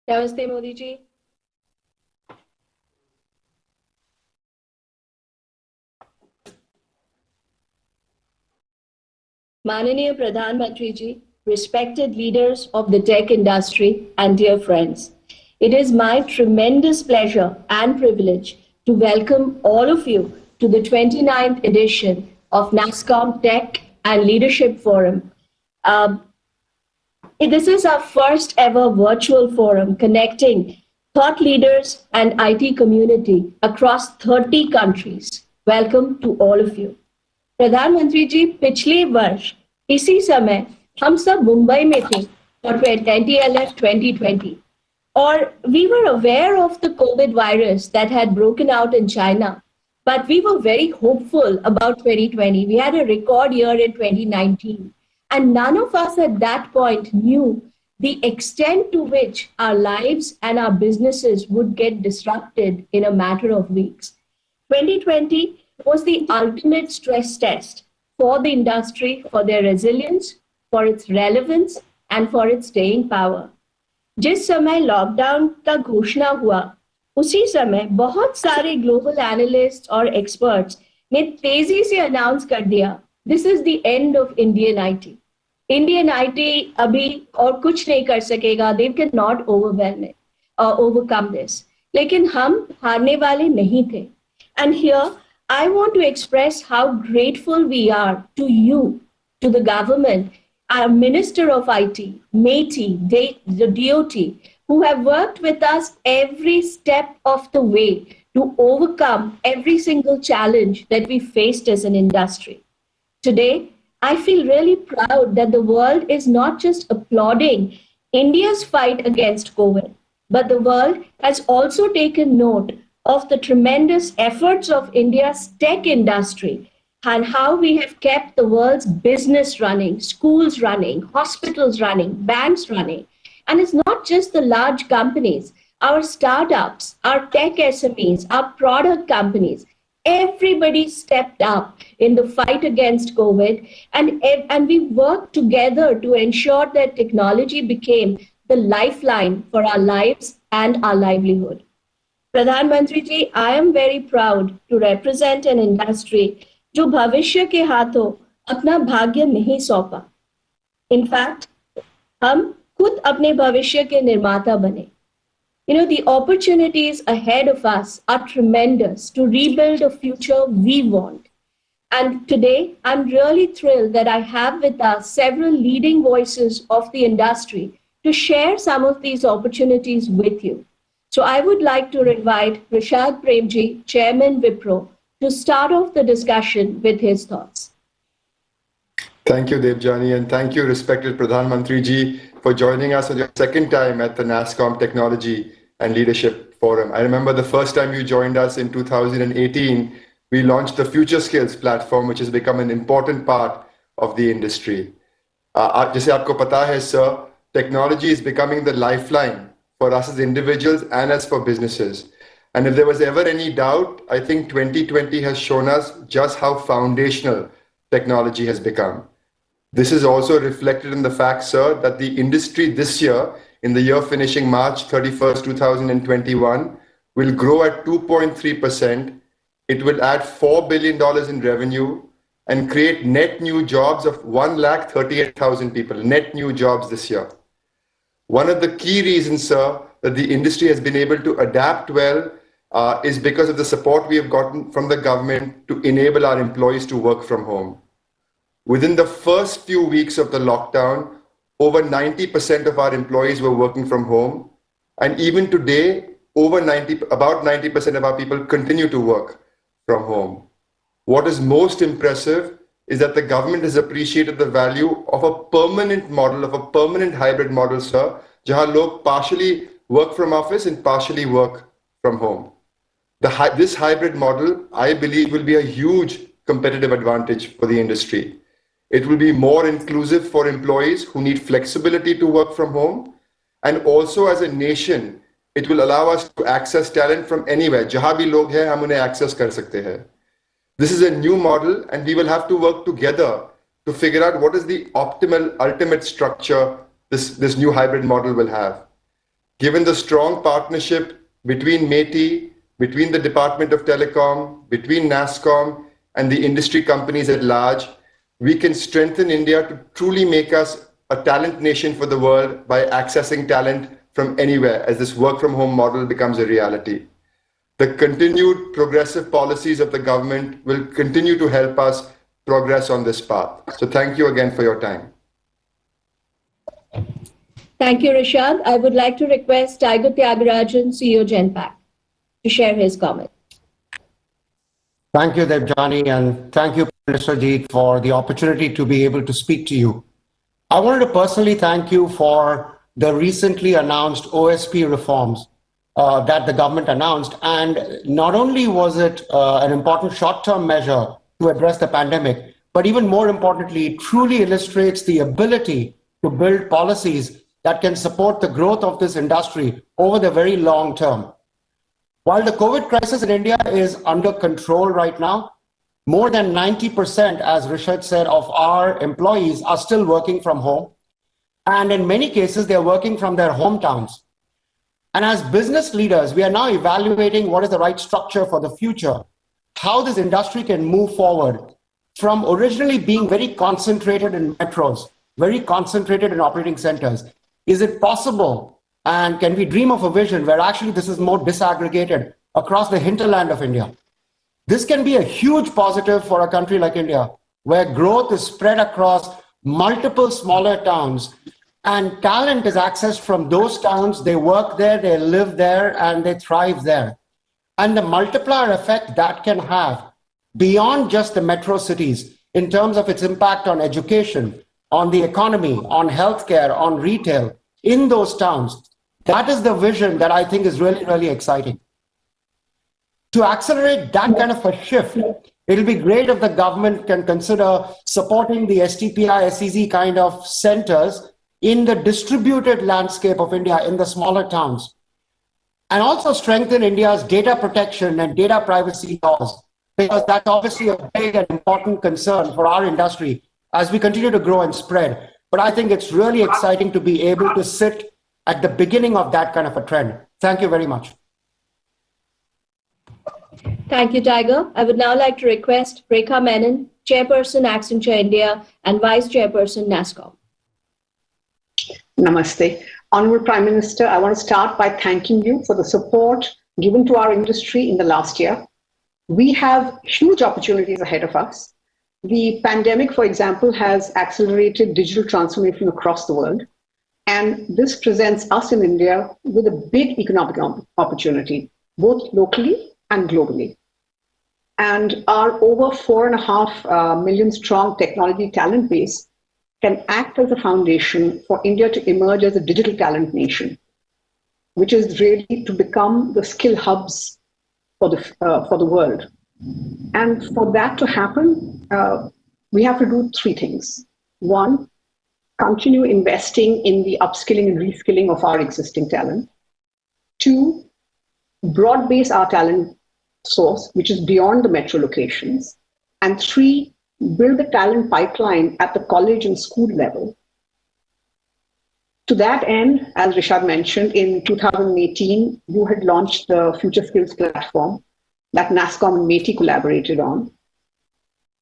Namaste, Modi ji. Mananiya Pradhan Mantri ji, respected leaders of the tech industry, and dear friends, it is my tremendous pleasure and privilege to welcome all of you to the 29th edition of NASSCOM Tech and Leadership Forum. Um, this is our first ever virtual forum connecting thought leaders and IT community across 30 countries. Welcome to all of you. प्रधानमंत्री जी पिछले वर्ष इसी समय हम सब मुंबई में थे for TLF 2020 or we were aware of the COVID virus that had broken out in China, but we were very hopeful about 2020. We had a record year in 2019, and none of us at that point knew the extent to which our lives and our businesses would get disrupted in a matter of weeks. 2020 was the ultimate stress test for the industry, for their resilience, for its relevance, and for its staying power. जिस समय lockdown का घोषणा हुआ उसी समय बहुत सारे global analyst और एक्सपर्ट्स ने तेजी से अनाउंस कर दिया this is the end of Indian IT अभी और कुछ नहीं कर सकेगा, they can not overcome this. लेकिन हम हारने वाले नहीं थे। And here I want to express how grateful we are to you, to the government, our Minister of IT, MeitY, the DOT, who have worked with us every step of the way to overcome every single challenge that we faced as an industry. Today, I feel really proud that the world is not just applauding India's fight against COVID, but the world has also taken note of the tremendous efforts of India's tech industry and how we have kept the world's business running, schools running, hospitals running, banks running. And it's not just the large companies, our startups, our tech SMEs, our product companies, everybody stepped up in the fight against COVID, and we worked together to ensure that technology became the lifeline for our lives and our livelihood. Pradhan Mantri ji, I am very proud to represent an industry जो भविष्य के हाथों अपना भाग्य नहीं सौंपा। In fact, हम खुद अपने भविष्य के निर्माता बने। You know, the opportunities ahead of us are tremendous to rebuild a future we want. And today, I'm really thrilled that I have with us several leading voices of the industry to share some of these opportunities with you. So I would like to invite Rishad Premji, Chairman Wipro, to start off the discussion with his thoughts. Thank you, Debjani, and thank you, respected Pradhan Mantri ji, for joining us for your second time at the NASSCOM Technology and Leadership Forum. I remember the first time you joined us in 2018, we launched the Future Skills platform, which has become an important part of the industry. जैसे आपको पता है, sir, technology is becoming the lifeline for us as individuals and as for businesses. And if there was ever any doubt, I think 2020 has shown us just how foundational technology has become. This is also reflected in the fact, sir, that the industry this year, in the year finishing March 31st, 2021, will grow at 2.3%. It will add $4 billion in revenue and create net new jobs of 138,000 people, net new jobs this year. One of the key reasons, sir, that the industry has been able to adapt well is because of the support we have gotten from the government to enable our employees to work from home. Within the first few weeks of the lockdown, over 90% of our employees were working from home. And even today, about 90% of our people continue to work from home. What is most impressive is that the government has appreciated the value of a permanent model, of a permanent hybrid model, sir, jahan log partially work from office and partially work from home. This hybrid model, I believe, will be a huge competitive advantage for the industry. It will be more inclusive for employees who need flexibility to work from home. And also as a nation, it will allow us to access talent from anywhere. Jahan bhi log hai, hum unhe access kar sakte hain. This is a new model, and we will have to work together to figure out what is the optimal, ultimate structure this new hybrid model will have. given the strong partnership between METI, between the Department of Telecom, between NASSCOM, and the industry companies at large, we can strengthen India to truly make us a talent nation for the world by accessing talent from anywhere as this work from home model becomes a reality. The continued progressive policies of the government will continue to help us progress on this path. So thank you again for your time. Thank you, Rishad. I would like to request Tiger Tyagarajan, CEO Genpact, to share his comment. Thank you, Debjani, and thank you, Mr. Jeet, for the opportunity to be able to speak to you. I wanted to personally thank you for the recently announced OSP reforms that the government announced. And not only was it an important short-term measure to address the pandemic, but even more importantly, it truly illustrates the ability to build policies that can support the growth of this industry over the very long term. While the COVID crisis in India is under control right now, more than 90%, as Rishad said, of our employees are still working from home. And in many cases, they're working from their hometowns. And as business leaders, we are now evaluating what is the right structure for the future, how this industry can move forward from originally being very concentrated in metros, very concentrated in operating centers. Is it possible? And can we dream of a vision where actually this is more disaggregated across the hinterland of India? This can be a huge positive for a country like India, where growth is spread across multiple smaller towns and talent is accessed from those towns. They work there, they live there, and they thrive there. And the multiplier effect that can have beyond just the metro cities in terms of its impact on education, on the economy, on healthcare, on retail in those towns. That is the vision that I think is really, really exciting. To accelerate that kind of a shift, it'll be great if the government can consider supporting the STPI, SEZ kind of centers in the distributed landscape of India, in the smaller towns, and also strengthen India's data protection and data privacy laws, because that's obviously a big and important concern for our industry as we continue to grow and spread. But I think it's really exciting to be able to sit at the beginning of that kind of a trend. Thank you very much. Thank you, Tiger. I would now like to request Rekha Menon, Chairperson Accenture India and Vice Chairperson NASSCOM. Namaste. Honorable Prime Minister, I want to start by thanking you for the support given to our industry in the last year. We have huge opportunities ahead of us. The pandemic, for example, has accelerated digital transformation across the world. And this presents us in India with a big economic opportunity, both locally and globally. And our over 4.5 million strong technology talent base can act as a foundation for India to emerge as a digital talent nation, which is really to become the skill hubs for the world. And for that to happen, we have to do three things. One, continue investing in the upskilling and reskilling of our existing talent. Two, broad base our talent source, which is beyond the metro locations. And three, build the talent pipeline at the college and school level. To that end, as Rishad mentioned, in 2018, you had launched the Future Skills platform that NASSCOM and METI collaborated on.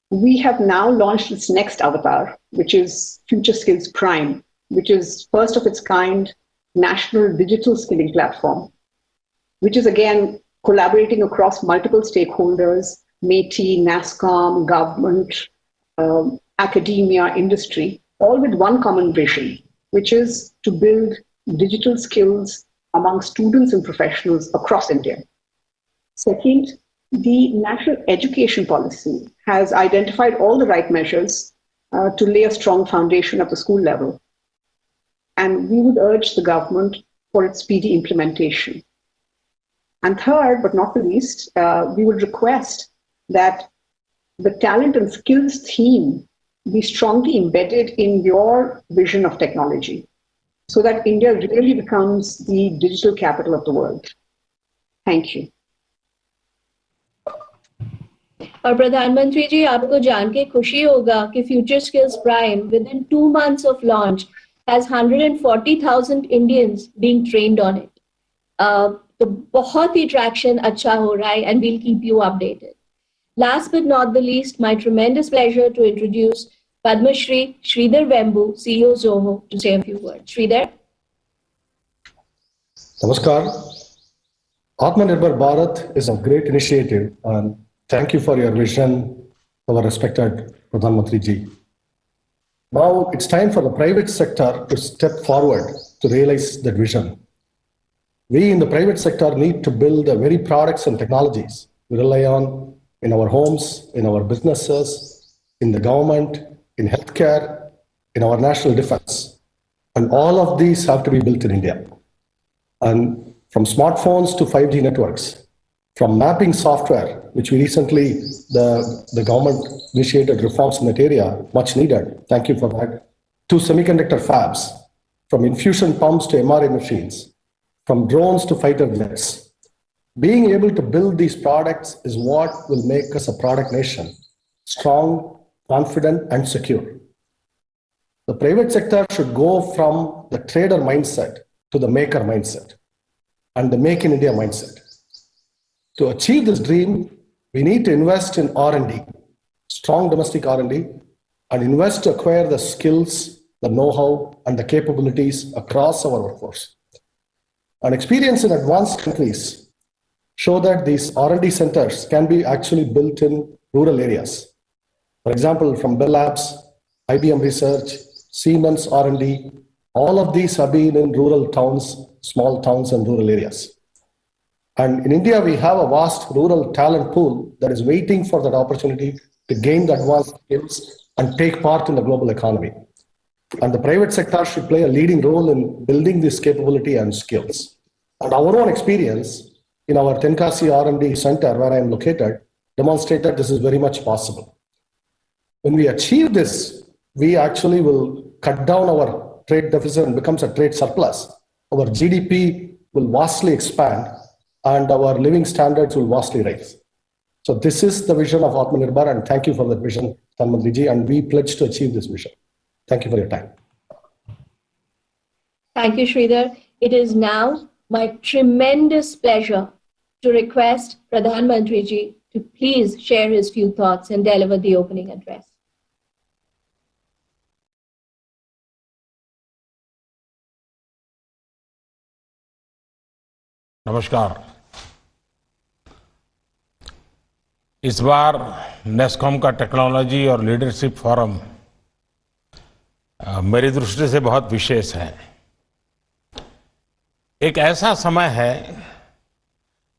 We have now launched its next avatar, which is Future Skills Prime, which is first of its kind national digital skilling platform, which is again collaborating across multiple stakeholders, METI, NASSCOM, government, academia, industry, all with one common vision, which is to build digital skills among students and professionals across India. Second, the national education policy has identified all the right measures to lay a strong foundation at the school level. And we would urge the government for its speedy implementation. And third, but not the least, we would request that the talent and skills theme be strongly embedded in your vision of technology so that India really becomes the digital capital of the world. Thank you. और प्रधानमंत्री जी, आपको जान के खुशी होगा कि future skills prime with in 2 months of launch has 140,000 Indians being trained on it. तो बहुत ही traction अच्छा हो रहा है, and we'll keep you updated. Last but not the least, my tremendous pleasure to introduce Padma Shri Sridhar Vembu, CEO Zoho, to say a few words. Sridhar. Namaskar. Atmanirbhar Bharat is a great initiative, and thank you for your vision, our respected Pradhan Mantri ji. Now it's time for the private sector to step forward to realize that vision. We in the private sector need to build the very products and technologies we rely on in our homes, in our businesses, in the government, in healthcare, in our national defense. And all of these have to be built in India. And from smartphones to 5G networks, from mapping software, which we recently, the government initiated reforms in that area, much needed, thank you for that, to semiconductor fabs, from infusion pumps to MRI machines, from drones to fighter jets. Being able to build these products is what will make us a product nation, strong, confident, and secure. The private sector should go from the trader mindset to the maker mindset and the make in India mindset. To achieve this dream, we need to invest in R&D, strong domestic R&D, and invest to acquire the skills, the know-how, and the capabilities across our workforce. And experience in advanced countries show that these R&D centers can be actually built in rural areas. For example, from Bell Labs, IBM Research, Siemens R&D, all of these have been in rural towns, small towns and rural areas. And in India, we have a vast rural talent pool that is waiting for that opportunity to gain the advanced skills and take part in the global economy. And the private sector should play a leading role in building this capability and skills. And our own experience in our Tenkasi R&D center, where I am located, demonstrated this is very much possible. When we achieve this, we actually will cut down our trade deficit and becomes a trade surplus. Our GDP will vastly expand and our living standards will vastly rise. So this is the vision of Atmanirbhar, and thank you for that vision, Pradhan Mantri ji, and we pledge to achieve this vision. Thank you for your time. Thank you, Sridhar. It is now my tremendous pleasure to request Pradhan Mantri ji to please share his few thoughts and deliver the opening address. नमस्कार। इस बार NASSCOM का technology और leadership forum मेरी दृष्टि से बहुत विशेष है। एक ऐसा समय है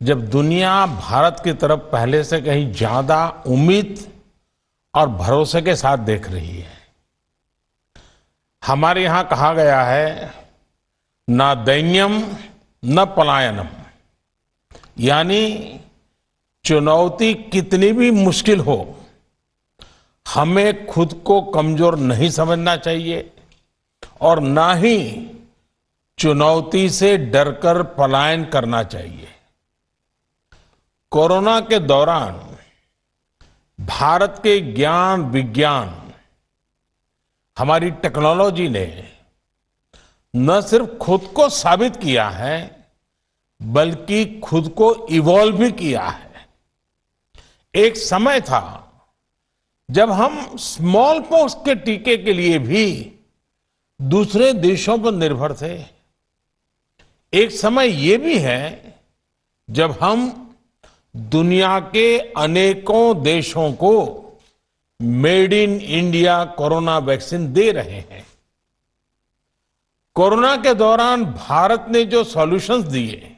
जब दुनिया भारत की तरफ पहले से कहीं ज्यादा उम्मीद और भरोसे के साथ देख रही है। हमारे यहाँ कहा गया है, ना दैन्यम न पलायनम, यानी चुनौती कितनी भी मुश्किल हो, हमें खुद को कमजोर नहीं समझना चाहिए और ना ही चुनौती से डरकर पलायन करना चाहिए। कोरोना के दौरान भारत के ज्ञान विज्ञान, हमारी टेक्नोलॉजी ने न सिर्फ खुद को साबित किया है, बल्कि खुद को इवॉल्व भी किया है। एक समय था जब हम स्मॉल पॉक्स के टीके के लिए भी दूसरे देशों पर निर्भर थे। एक समय ये भी है जब हम दुनिया के अनेकों देशों को made in India corona vaccine दे रहे हैं। कोरोना के दौरान भारत ने जो सॉल्यूशंस दिए,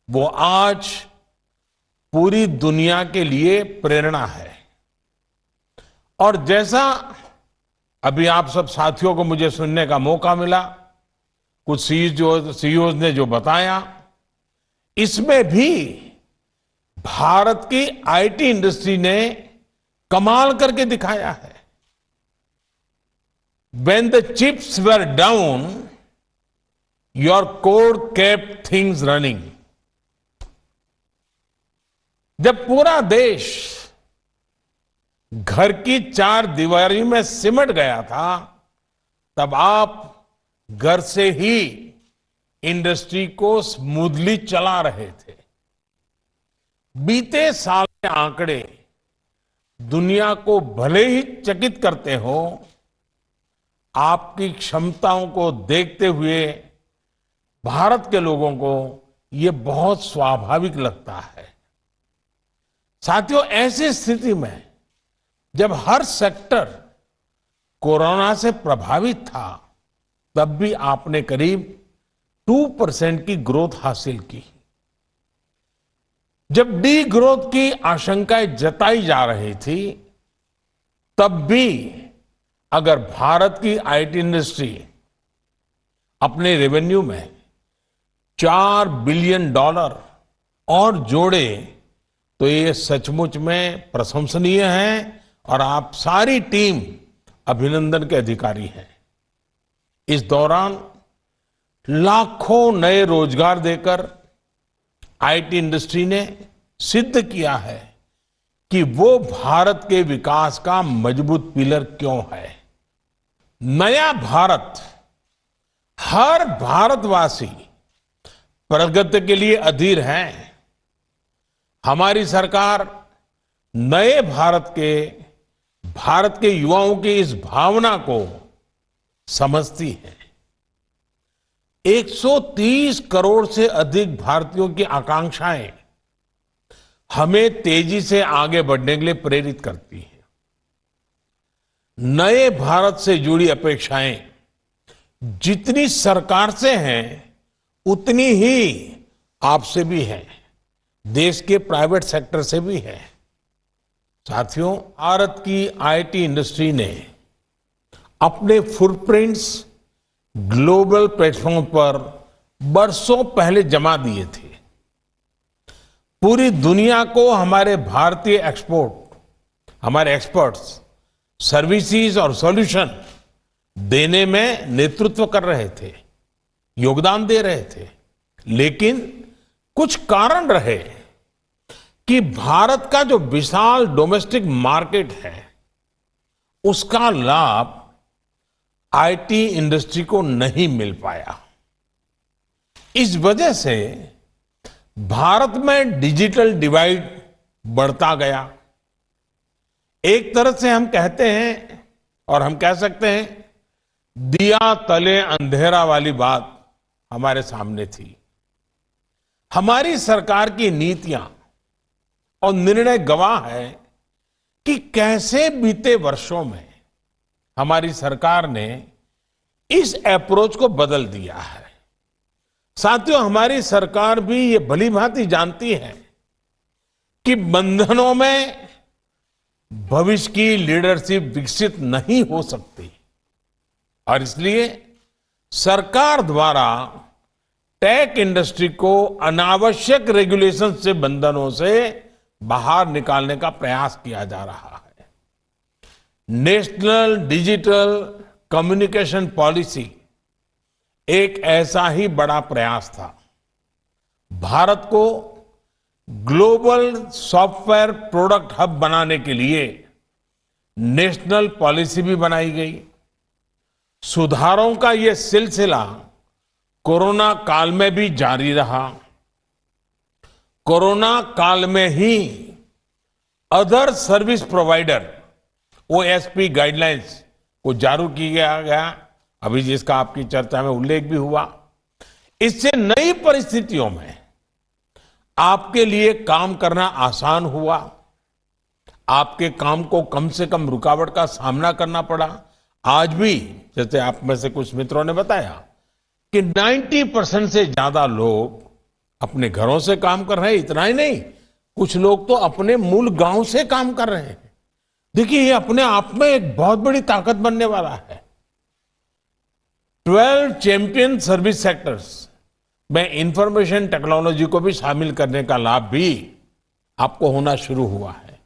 वो आज पूरी दुनिया के लिए प्रेरणा है। और जैसा अभी आप सब साथियों को मुझे सुनने का मौका मिला, कुछ सीईओज ने जो बताया, इसमें भी भारत की आईटी इंडस्ट्री ने कमाल करके दिखाया है। When the chips were down, your core kept things running. जब पूरा देश घर की चार दीवारी में सिमट गया था, तब आप घर से ही इंडस्ट्री को स्मूथली चला रहे थे। बीते साल के आंकड़े दुनिया को भले ही चकित करते हो, आपकी क्षमताओं को देखते हुए भारत के लोगों को ये बहुत स्वाभाविक लगता है। साथियों, ऐसी स्थिति में जब हर सेक्टर कोरोना से प्रभावित था, तब भी आपने करीब 2% की ग्रोथ हासिल की। जब डी ग्रोथ की आशंकाएं जताई जा रही थी, तब भी अगर भारत की आईटी इंडस्ट्री अपने रेवेन्यू में $4 बिलियन और जोड़े, तो ये सचमुच में प्रशंसनीय है और आप सारी टीम अभिनंदन के अधिकारी हैं। इस दौरान लाखों नए रोजगार देकर आईटी इंडस्ट्री ने सिद्ध किया है कि वो भारत के विकास का मजबूत पिलर क्यों है। नया भारत, हर भारतवासी प्रगति के लिए अधीर है। हमारी सरकार नए भारत के युवाओं की इस भावना को समझती है। 130 करोड़ से अधिक भारतीयों की आकांक्षाएं हमें तेजी से आगे बढ़ने के लिए प्रेरित करती है। नए भारत से जुड़ी अपेक्षाएं जितनी सरकार से हैं, उतनी ही आपसे भी है, देश के प्राइवेट सेक्टर से भी है। साथियों, भारत की आईटी इंडस्ट्री ने अपने फुटप्रिंट्स ग्लोबल प्लेटफॉर्म पर बरसों पहले जमा दिए थे। पूरी दुनिया को हमारे भारतीय हमारे एक्सपर्ट्स सर्विसेज और सॉल्यूशन देने में नेतृत्व कर रहे थे, योगदान दे रहे थे। लेकिन कुछ कारण रहे कि भारत का जो विशाल डोमेस्टिक मार्केट है, उसका लाभ आईटी इंडस्ट्री को नहीं मिल पाया। इस वजह से भारत में डिजिटल डिवाइड बढ़ता गया। एक तरह से हम कहते हैं और हम कह सकते हैं, दिया तले अंधेरा वाली बात हमारे सामने थी। हमारी सरकार की नीतियां और निर्णय गवाह है कि कैसे बीते वर्षों में हमारी सरकार ने इस अप्रोच को बदल दिया है। साथियों, हमारी सरकार भी ये भली भांति जानती है कि बंधनों में भविष्य की लीडरशिप विकसित नहीं हो सकती, और इसलिए सरकार द्वारा टेक इंडस्ट्री को अनावश्यक रेगुलेशन से, बंधनों से बाहर निकालने का प्रयास किया जा रहा है। नेशनल डिजिटल कम्युनिकेशन पॉलिसी एक ऐसा ही बड़ा प्रयास था। भारत को ग्लोबल सॉफ्टवेयर प्रोडक्ट हब बनाने के लिए नेशनल पॉलिसी भी बनाई गई। सुधारों का यह सिलसिला कोरोना काल में भी जारी रहा। कोरोना काल में ही other service provider OSP guidelines को जारी किया गया, अभी जिसका आपकी चर्चा में उल्लेख भी हुआ। इससे नई परिस्थितियों में आपके लिए काम करना आसान हुआ। आपके काम को कम से कम रुकावट का सामना करना पड़ा। आज भी, जैसे आप में से कुछ मित्रों ने बताया, कि 90% से ज्यादा लोग अपने घरों से काम कर रहे हैं। इतना ही नहीं, कुछ लोग तो अपने मूल गांव से काम कर रहे हैं। देखिए, ये अपने आप में एक बहुत बड़ी ताकत बनने वाला है। 12 चैंपियन सर्विस सेक्टर्स में इंफॉर्मेशन टेक्नोलॉजी को भी शामिल करने का लाभ भी आपको होना शुरू हुआ है।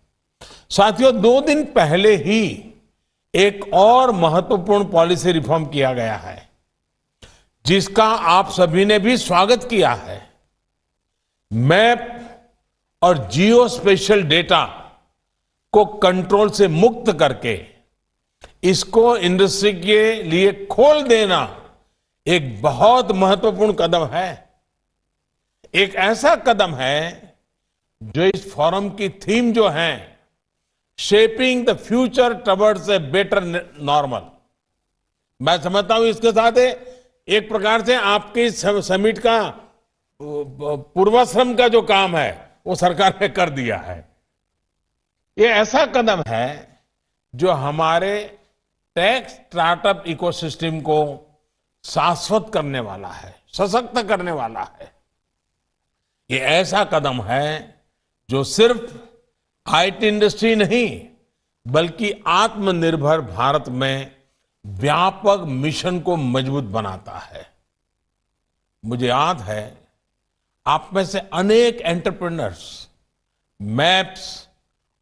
साथियों, 2 दिन पहले ही एक और महत्वपूर्ण पॉलिसी रिफॉर्म किया गया है, जिसका आप सभी ने भी स्वागत किया है। मैप और जियो स्पेशल डेटा को कंट्रोल से मुक्त करके इसको इंडस्ट्री के लिए खोल देना, एक बहुत महत्वपूर्ण कदम है। एक ऐसा कदम है जो इस फोरम की थीम जो है, shaping the future towards a better normal, मैं समझता हूं इसके साथ एक प्रकार से आपके समिट का पूर्वाश्रम का जो काम है वो सरकार ने कर दिया है। ये ऐसा कदम है जो हमारे टेक स्टार्टअप इकोसिस्टम को शाश्वत करने वाला है, सशक्त करने वाला है। ये ऐसा कदम है जो सिर्फ आईटी इंडस्ट्री नहीं बल्कि आत्मनिर्भर भारत में व्यापक मिशन को मजबूत बनाता है। मुझे याद है आप में से अनेक एंटरप्रेन्योर्स मैप्स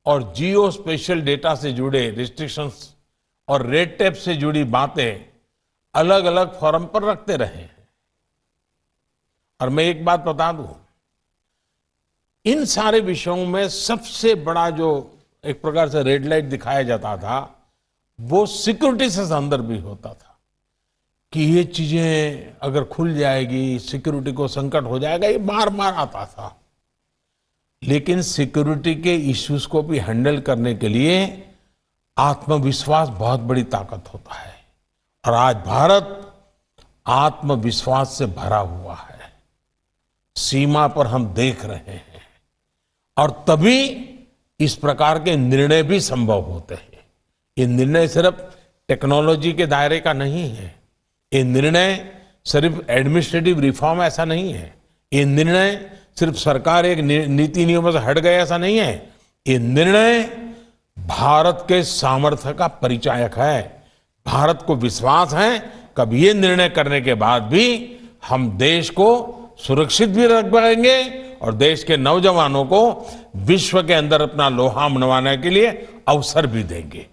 और जियो स्पेशल डेटा से जुड़े रिस्ट्रिक्शंस और रेड टेप से जुड़ी बातें अलग अलग फोरम पर रखते रहे हैं। और मैं एक बात बता दूं, इन सारे विषयों में सबसे बड़ा जो एक प्रकार से रेड लाइट दिखाया जाता था वो सिक्योरिटी से संदर्भ भी होता था कि ये चीजें अगर खुल जाएगी, सिक्योरिटी को संकट हो जाएगा, ये बार बार आता था। लेकिन सिक्योरिटी के इश्यूज को भी हैंडल करने के लिए आत्मविश्वास बहुत बड़ी ताकत होता है। और आज भारत आत्मविश्वास से भरा हुआ है। सीमा पर हम देख रहे हैं और तभी इस प्रकार के निर्णय भी संभव होते हैं। ये निर्णय सिर्फ टेक्नोलॉजी के दायरे का नहीं है। ये निर्णय सिर्फ एडमिनिस्ट्रेटिव रिफॉर्म ऐसा नहीं है। ये निर्णय सिर्फ सरकार एक नीति नियमों से हट गए ऐसा नहीं है। ये निर्णय भारत के सामर्थ्य का परिचायक है। भारत को विश्वास है कब ये निर्णय करने के बाद भी हम देश को सुरक्षित भी रख पाएंगे और देश के नौजवानों को विश्व के अंदर अपना लोहा मनवाने के लिए अवसर भी देंगे।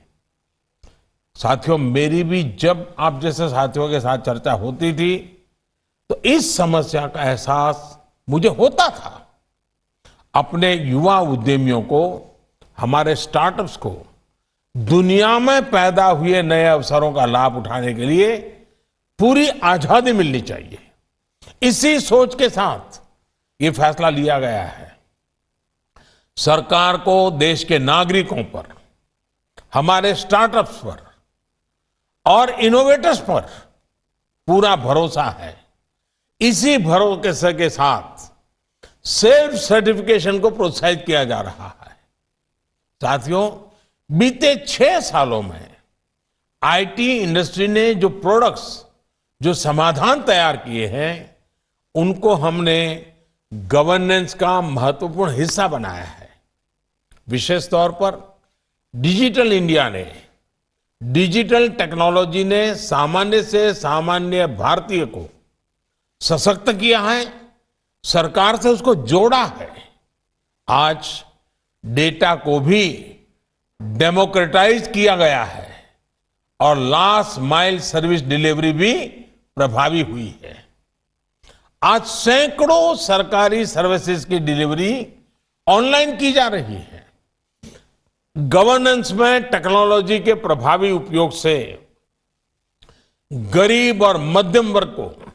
साथियों, मेरी भी जब आप जैसे साथियों के साथ चर्चा होती थी तो इस समस्या का एहसास मुझे होता था। अपने युवा उद्यमियों को, हमारे स्टार्टअप्स को दुनिया में पैदा हुए नए अवसरों का लाभ उठाने के लिए पूरी आजादी मिलनी चाहिए। इसी सोच के साथ ये फैसला लिया गया है। सरकार को देश के नागरिकों पर, हमारे स्टार्टअप्स पर और इनोवेटर्स पर पूरा भरोसा है। इसी भरोसे के साथ सेल्फ सर्टिफिकेशन को प्रोत्साहित किया जा रहा है। साथियों, बीते 6 सालों में आईटी इंडस्ट्री ने जो प्रोडक्ट्स, जो समाधान तैयार किए हैं, उनको हमने गवर्नेंस का महत्वपूर्ण हिस्सा बनाया है। विशेष तौर पर डिजिटल इंडिया ने, डिजिटल टेक्नोलॉजी ने सामान्य से सामान्य भारतीय को सशक्त किया है, सरकार से उसको जोड़ा है। आज डेटा को भी डेमोक्रेटाइज किया गया है और लास्ट माइल सर्विस डिलीवरी भी प्रभावी हुई है। आज सैकड़ों सरकारी सर्विसेज की डिलीवरी ऑनलाइन की जा रही है। गवर्नेंस में टेक्नोलॉजी के प्रभावी उपयोग से गरीब और मध्यम वर्ग को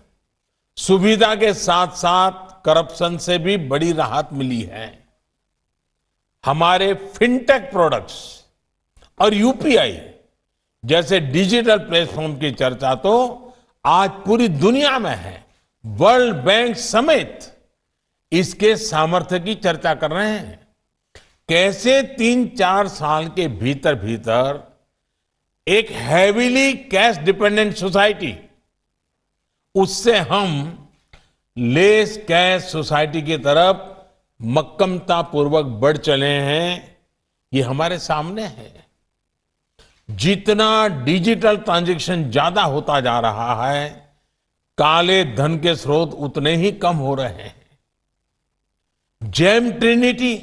सुविधा के साथ साथ करप्शन से भी बड़ी राहत मिली है। हमारे फिनटेक प्रोडक्ट्स और यूपीआई जैसे डिजिटल प्लेटफॉर्म की चर्चा तो आज पूरी दुनिया में है। वर्ल्ड बैंक समेत इसके सामर्थ्य की चर्चा कर रहे हैं। कैसे 3-4 साल के भीतर भीतर एक हैवीली कैश डिपेंडेंट सोसाइटी, उससे हम लेस कैश सोसाइटी की तरफ मक्कमता पूर्वक बढ़ चले हैं, ये हमारे सामने है। जितना डिजिटल ट्रांजैक्शन ज्यादा होता जा रहा है, काले धन के स्रोत उतने ही कम हो रहे हैं। जेम ट्रिनिटी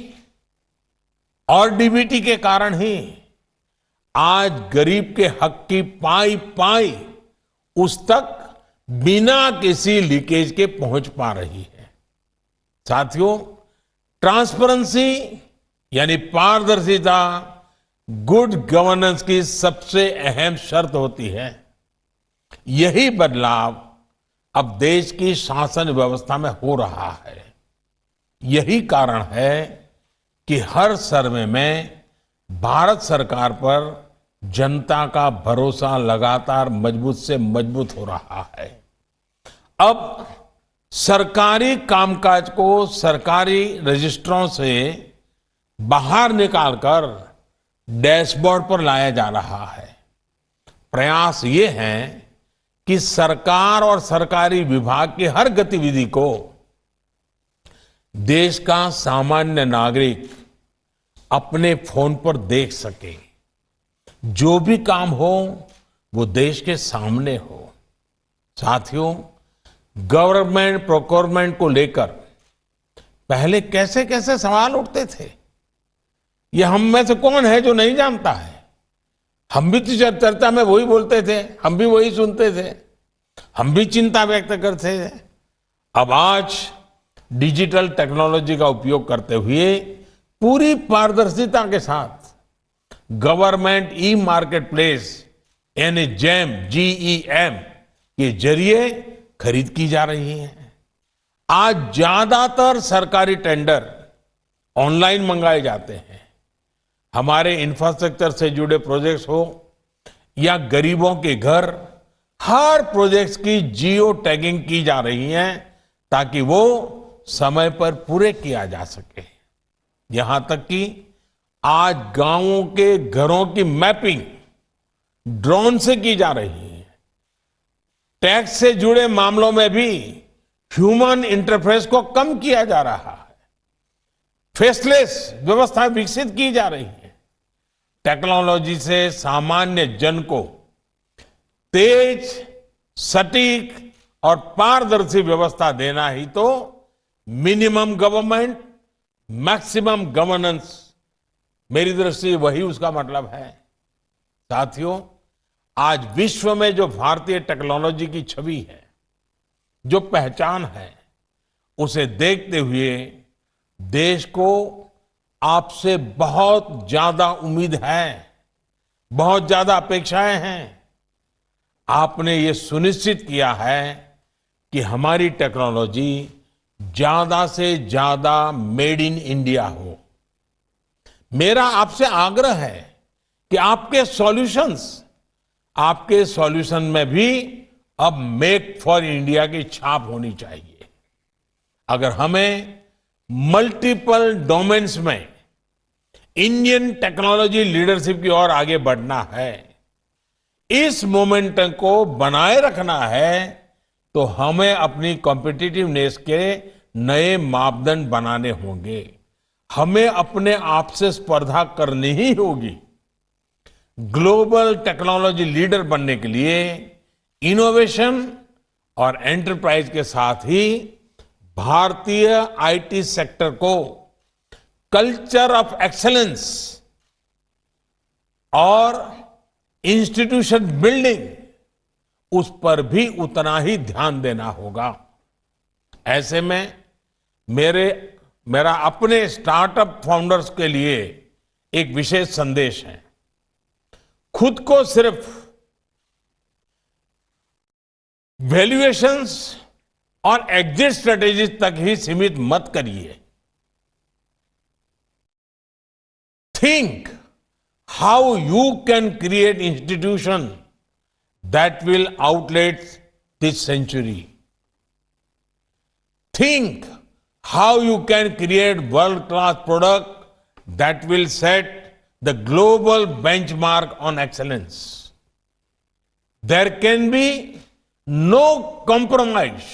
और डीबीटी के कारण ही आज गरीब के हक की पाई पाई उस तक बिना किसी लीकेज के पहुंच पा रही है। साथियों, ट्रांसपेरेंसी यानी पारदर्शिता गुड गवर्नेंस की सबसे अहम शर्त होती है। यही बदलाव अब देश की शासन व्यवस्था में हो रहा है। यही कारण है कि हर सर्वे में भारत सरकार पर जनता का भरोसा लगातार मजबूत से मजबूत हो रहा है। अब सरकारी कामकाज को सरकारी रजिस्ट्रों से बाहर निकालकर डैशबोर्ड पर लाया जा रहा है। प्रयास ये है कि सरकार और सरकारी विभाग की हर गतिविधि को देश का सामान्य नागरिक अपने फोन पर देख सके। जो भी काम हो वो देश के सामने हो। साथियों, गवर्नमेंट प्रोक्योरमेंट को लेकर पहले कैसे कैसे सवाल उठते थे, ये हम में से कौन है जो नहीं जानता है। हम भी तो चर्चा में वही बोलते थे, हम भी वही सुनते थे, हम भी चिंता व्यक्त करते थे। अब आज डिजिटल टेक्नोलॉजी का उपयोग करते हुए पूरी पारदर्शिता के साथ गवर्नमेंट ई मार्केट प्लेस यानी GeM के जरिए खरीद की जा रही है। आज ज्यादातर सरकारी टेंडर ऑनलाइन मंगाए जाते हैं। हमारे इंफ्रास्ट्रक्चर से जुड़े प्रोजेक्ट्स हो या गरीबों के घर, हर प्रोजेक्ट्स की जियो टैगिंग की जा रही है ताकि वो समय पर पूरे किया जा सके। यहां तक कि आज गांवों के घरों की मैपिंग ड्रोन से की जा रही है। टैक्स से जुड़े मामलों में भी ह्यूमन इंटरफेस को कम किया जा रहा है। फेसलेस व्यवस्था विकसित की जा रही है। टेक्नोलॉजी से सामान्य जन को तेज, सटीक और पारदर्शी व्यवस्था देना ही तो मिनिमम गवर्नमेंट, मैक्सिमम गवर्नेंस, मेरी दृष्टि से वही उसका मतलब है। साथियों, आज विश्व में जो भारतीय टेक्नोलॉजी की छवि है, जो पहचान है, उसे देखते हुए देश को आपसे बहुत ज्यादा उम्मीद है, बहुत ज्यादा अपेक्षाएं हैं। आपने ये सुनिश्चित किया है कि हमारी टेक्नोलॉजी ज्यादा से ज्यादा मेड इन इंडिया हो। मेरा आपसे आग्रह है कि आपके सॉल्यूशन में भी अब मेक फॉर इंडिया की छाप होनी चाहिए। अगर हमें मल्टीपल डोमेन्स में इंडियन टेक्नोलॉजी लीडरशिप की ओर आगे बढ़ना है, इस मोमेंटम को बनाए रखना है, तो हमें अपनी कॉम्पिटिटिवनेस के नए मापदंड बनाने होंगे। हमें अपने आप से स्पर्धा करनी ही होगी। ग्लोबल टेक्नोलॉजी लीडर बनने के लिए इनोवेशन और एंटरप्राइज के साथ ही भारतीय आईटी सेक्टर को कल्चर ऑफ एक्सेलेंस और इंस्टीट्यूशन बिल्डिंग, उस पर भी उतना ही ध्यान देना होगा। ऐसे में मेरा अपने स्टार्टअप फाउंडर्स के लिए एक विशेष संदेश है। खुद को सिर्फ वैल्यूएशंस और एग्जिट स्ट्रेटेजीज तक ही सीमित मत करिए। Think how you can create institution that will outlet this century. Think how you can create world-class product that will set the global benchmark on excellence. There can be no compromise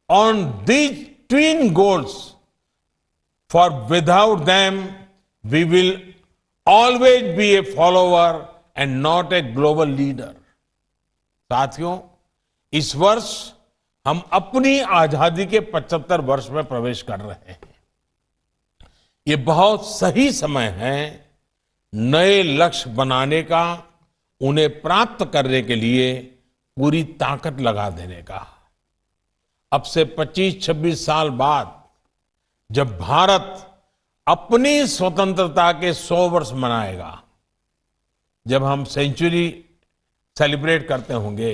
on these twin goals, for without them, we will always be a follower and not a global leader. साथियों, इस वर्ष हम अपनी आजादी के 75 वर्ष में प्रवेश कर रहे हैं। ये बहुत सही समय है नए लक्ष्य बनाने का, उन्हें प्राप्त करने के लिए पूरी ताकत लगा देने का। अब से 25-26 साल बाद जब भारत अपनी स्वतंत्रता के 100 वर्ष मनाएगा, जब हम सेंचुरी सेलिब्रेट करते होंगे,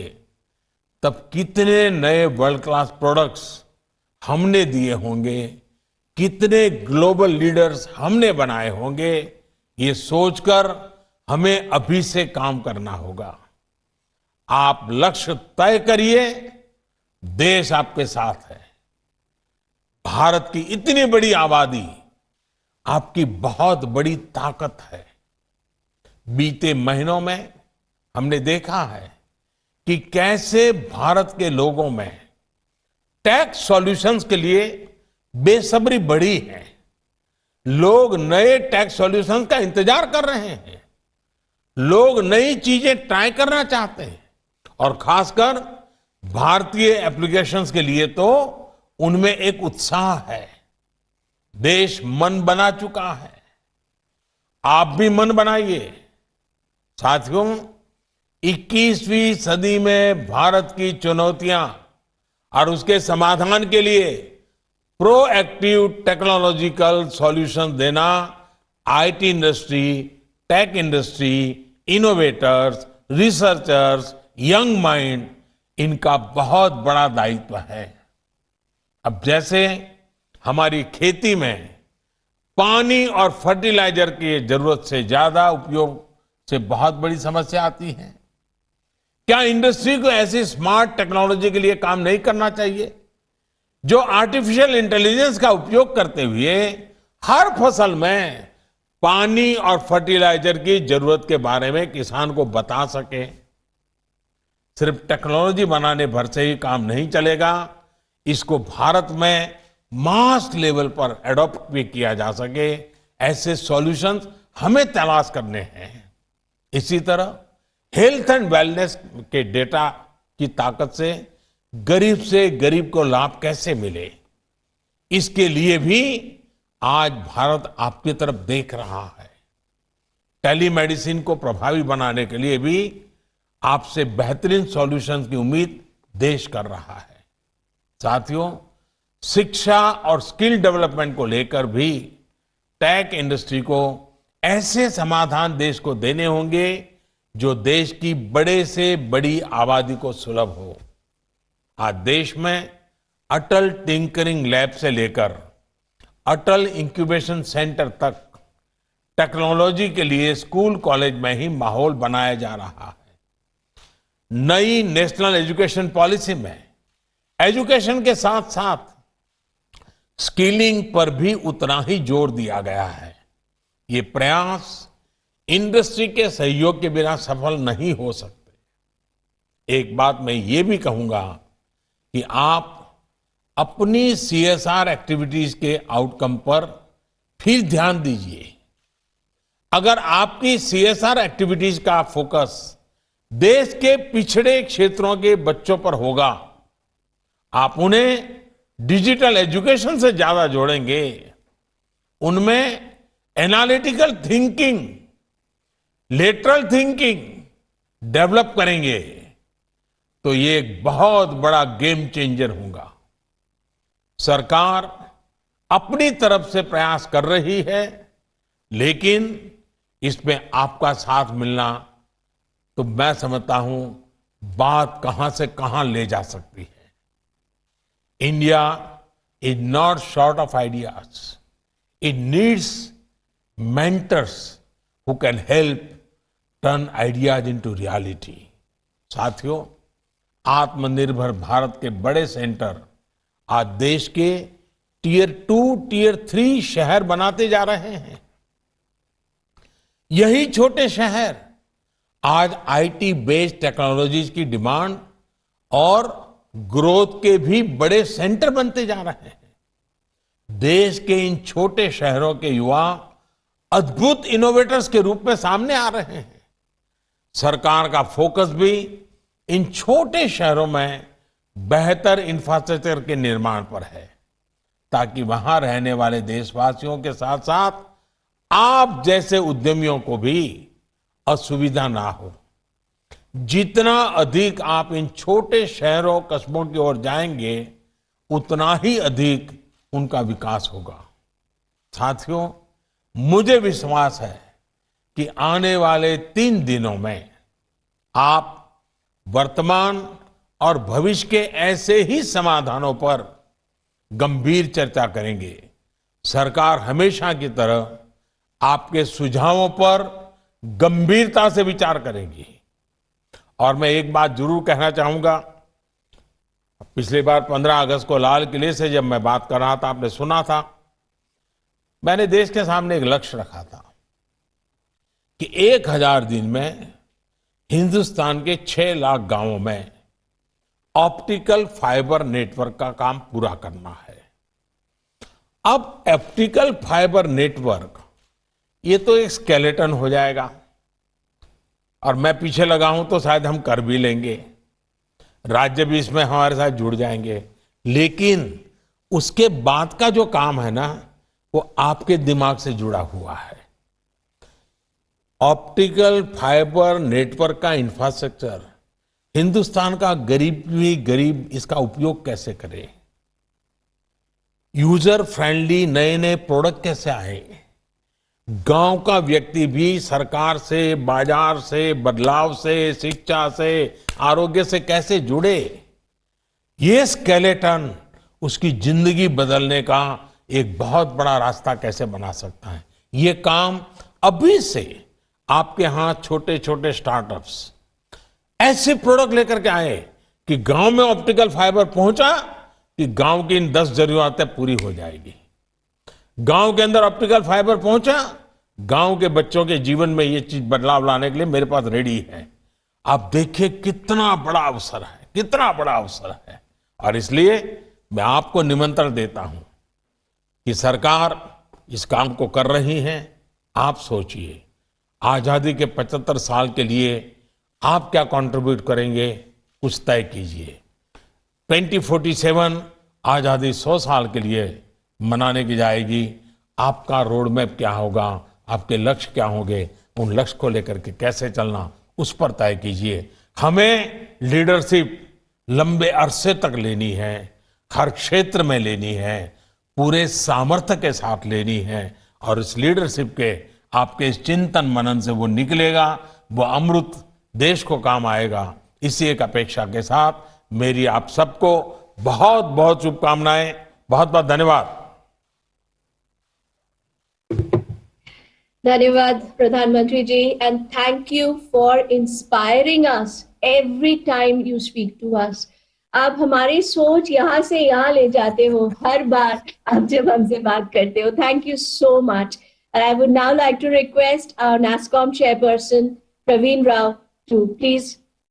तब कितने नए वर्ल्ड क्लास प्रोडक्ट्स हमने दिए होंगे, कितने ग्लोबल लीडर्स हमने बनाए होंगे, ये सोचकर हमें अभी से काम करना होगा। आप लक्ष्य तय करिए, देश आपके साथ है। भारत की इतनी बड़ी आबादी आपकी बहुत बड़ी ताकत है। बीते महीनों में हमने देखा है कि कैसे भारत के लोगों में टैक्स सॉल्यूशंस के लिए बेसब्री बढ़ी है। लोग नए टैक्स सॉल्यूशंस का इंतजार कर रहे हैं। लोग नई चीजें ट्राई करना चाहते हैं और खासकर भारतीय एप्लीकेशंस के लिए तो उनमें एक उत्साह है। देश मन बना चुका है। आप भी मन बनाइए। साथियों, 21वीं सदी में भारत की चुनौतियां और उसके समाधान के लिए प्रोएक्टिव टेक्नोलॉजिकल सॉल्यूशन देना IT industry, tech industry, innovators, researchers, young mind, इनका बहुत बड़ा दायित्व है। अब जैसे हमारी खेती में पानी और फर्टिलाइजर की जरूरत से ज्यादा उपयोग से बहुत बड़ी समस्या आती है, क्या इंडस्ट्री को ऐसी स्मार्ट टेक्नोलॉजी के लिए काम नहीं करना चाहिए जो आर्टिफिशियल इंटेलिजेंस का उपयोग करते हुए हर फसल में पानी और फर्टिलाइजर की जरूरत के बारे में किसान को बता सके? सिर्फ टेक्नोलॉजी बनाने भर से ही काम नहीं चलेगा, इसको भारत में मास लेवल पर एडॉप्ट भी किया जा सके, ऐसे सॉल्यूशंस हमें तलाश करने हैं। इसी तरह हेल्थ एंड वेलनेस के डेटा की ताकत से गरीब को लाभ कैसे मिले, इसके लिए भी आज भारत आपकी तरफ देख रहा है। टेलीमेडिसिन को प्रभावी बनाने के लिए भी आपसे बेहतरीन सॉल्यूशंस की उम्मीद देश कर रहा है। साथियों, शिक्षा और स्किल डेवलपमेंट को लेकर भी टेक इंडस्ट्री को ऐसे समाधान देश को देने होंगे जो देश की बड़े से बड़ी आबादी को सुलभ हो। आज देश में अटल टिंकरिंग लैब से लेकर अटल इंक्यूबेशन सेंटर तक टेक्नोलॉजी के लिए स्कूल कॉलेज में ही माहौल बनाया जा रहा है। नई नेशनल एजुकेशन पॉलिसी में एजुकेशन के साथ साथ स्किलिंग पर भी उतना ही जोर दिया गया है। ये प्रयास इंडस्ट्री के सहयोग के बिना सफल नहीं हो सकते। एक बात मैं ये भी कहूंगा कि आप अपनी सीएसआर एक्टिविटीज के आउटकम पर फिर ध्यान दीजिए। अगर आपकी सीएसआर एक्टिविटीज का फोकस देश के पिछड़े क्षेत्रों के बच्चों पर होगा, आप उन्हें डिजिटल एजुकेशन से ज्यादा जोड़ेंगे, उनमें analytical thinking, lateral thinking develop करेंगे, तो ये एक बहुत बड़ा गेम चेंजर होगा। सरकार अपनी तरफ से प्रयास कर रही है, लेकिन इसमें आपका साथ मिलना तो मैं समझता हूं बात कहां से कहां ले जा सकती है। India is not short of ideas, it needs mentors who can help turn ideas into reality. साथियों, आत्मनिर्भर भारत के बड़े सेंटर आज देश के टियर 2, टियर 3 शहर बनाते जा रहे हैं। यही छोटे शहर आज आईटी बेस्ड टेक्नोलॉजीज की डिमांड और ग्रोथ के भी बड़े सेंटर बनते जा रहे हैं। देश के इन छोटे शहरों के युवा अद्भुत इनोवेटर्स के रूप में सामने आ रहे हैं। सरकार का फोकस भी इन छोटे शहरों में बेहतर इंफ्रास्ट्रक्चर के निर्माण पर है, ताकि वहां रहने वाले देशवासियों के साथ साथ आप जैसे उद्यमियों को भी असुविधा ना हो। जितना अधिक आप इन छोटे शहरों कस्बों की ओर जाएंगे, उतना ही अधिक उनका विकास होगा। साथियों, मुझे विश्वास है कि आने वाले 3 दिनों में आप वर्तमान और भविष्य के ऐसे ही समाधानों पर गंभीर चर्चा करेंगे। सरकार हमेशा की तरह आपके सुझावों पर गंभीरता से विचार करेगी। और मैं एक बात जरूर कहना चाहूंगा, पिछली बार 15 अगस्त को लाल किले से जब मैं बात कर रहा था, आपने सुना था, मैंने देश के सामने एक लक्ष्य रखा था कि 1000 दिन में हिंदुस्तान के 6 लाख गांवों में ऑप्टिकल फाइबर नेटवर्क का काम पूरा करना है। अब ऑप्टिकल फाइबर नेटवर्क ये तो एक स्केलेटन हो जाएगा और मैं पीछे लगा हूं तो शायद हम कर भी लेंगे, राज्य भी इसमें हमारे साथ जुड़ जाएंगे, लेकिन उसके बाद का जो काम है ना, वो आपके दिमाग से जुड़ा हुआ है। ऑप्टिकल फाइबर नेटवर्क का इंफ्रास्ट्रक्चर हिंदुस्तान का गरीब भी गरीब इसका उपयोग कैसे करे, यूजर फ्रेंडली नए नए प्रोडक्ट कैसे आए, गांव का व्यक्ति भी सरकार से, बाजार से, बदलाव से, शिक्षा से, आरोग्य से कैसे जुड़े, ये स्केलेटन उसकी जिंदगी बदलने का एक बहुत बड़ा रास्ता कैसे बना सकता है। ये काम अभी से आपके यहां छोटे छोटे स्टार्टअप्स ऐसे प्रोडक्ट लेकर के आए कि गांव में ऑप्टिकल फाइबर पहुंचा कि गांव की इन 10 जरूरतें पूरी हो जाएगी। गांव के अंदर ऑप्टिकल फाइबर पहुंचा, गांव के बच्चों के जीवन में ये चीज बदलाव लाने के लिए मेरे पास रेडी है। आप देखिए कितना बड़ा अवसर है, कितना बड़ा अवसर है। और इसलिए मैं आपको निमंत्रण देता हूं कि सरकार इस काम को कर रही है। आप सोचिए, आजादी के 75 साल के लिए आप क्या कंट्रीब्यूट करेंगे, कुछ तय कीजिए। 2047 आजादी 100 साल के लिए मनाने की जाएगी। आपका रोड मैप क्या होगा, आपके लक्ष्य क्या होंगे, उन लक्ष्य को लेकर के कैसे चलना, उस पर तय कीजिए। हमें लीडरशिप लंबे अरसे तक लेनी है, हर क्षेत्र में लेनी है, पूरे सामर्थ्य के साथ लेनी है। और इस लीडरशिप के आपके इस चिंतन मनन से वो निकलेगा, वो अमृत देश को काम आएगा। इसी एक अपेक्षा के साथ मेरी आप सबको बहुत बहुत शुभकामनाएं, बहुत बहुत धन्यवाद। धन्यवाद प्रधानमंत्री जी, and thank you for inspiring us every time you speak to us. आप हमारी सोच यहाँ से यहाँ ले जाते हो हर बार आप जब हमसे बात करते हो। Thank you so much. And I would now like to request our NASSCOM chairperson, Praveen Rao, to please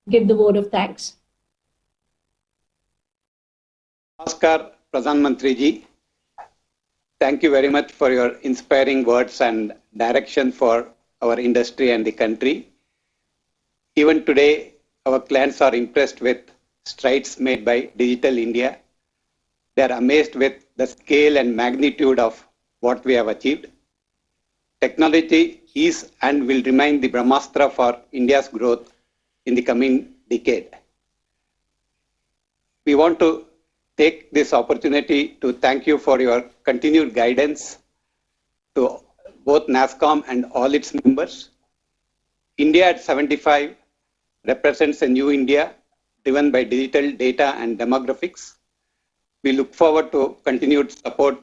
give the vote of thanks. Namaskar, Pradhan Mantri ji. Thank you very much for your inspiring words and direction for our industry and the country. Even today, our clients are impressed with strides made by Digital India. They are amazed with the scale and magnitude of what we have achieved. Technology is and will remain the Brahmastra for India's growth in the coming decade. We want to take this opportunity to thank you for your continued guidance to both NASSCOM and all its members. India at 75 represents a new India driven by digital data and demographics. We look forward to continued support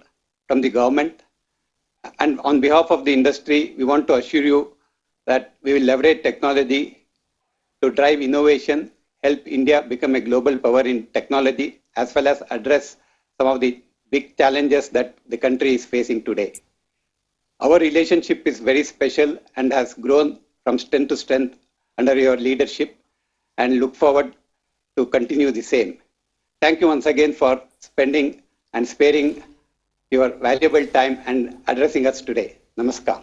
from the government. And on behalf of the industry, we want to assure you that we will leverage technology to drive innovation, help India become a global power in technology, as well as address some of the big challenges that the country is facing today. Our relationship is very special and has grown from strength to strength under your leadership, and look forward to continue the same. Thank you once again for spending and sparing your valuable time and addressing us today. Namaskar.